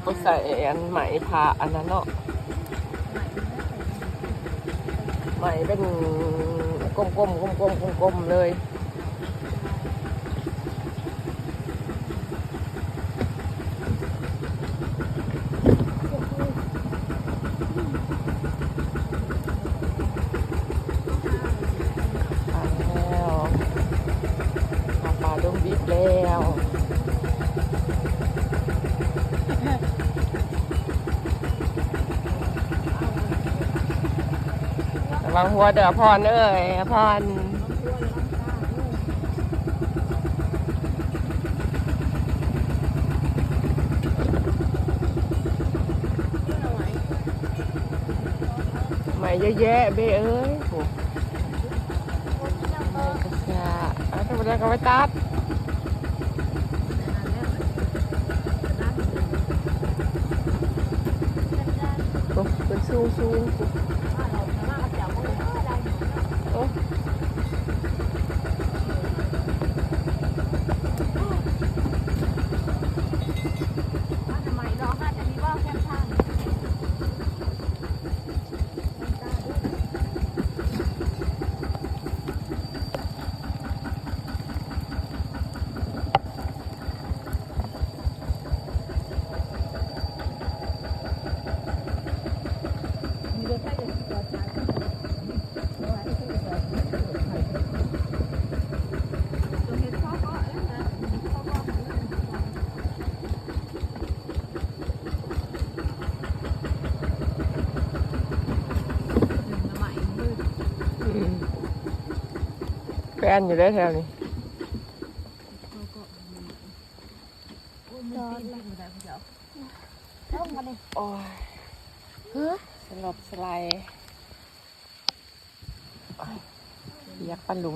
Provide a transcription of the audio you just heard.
ไปใส่อันไหมผ่าอันนั้นเนาะไหมเป็นกลมๆกลมๆเลยแล้วปลาดงดิบแล้วระวังหัวเด้อพรเอ้ยพรไม่เยอะแยะเบ้เอ้ยโหไม่กระชาเอาตัวเดียวก็ไปตัดโอ้เป็นสูงโอ้แฟนอยู่ได้แถวนี้โอ้ยสลบสลายอยากปั้นลุง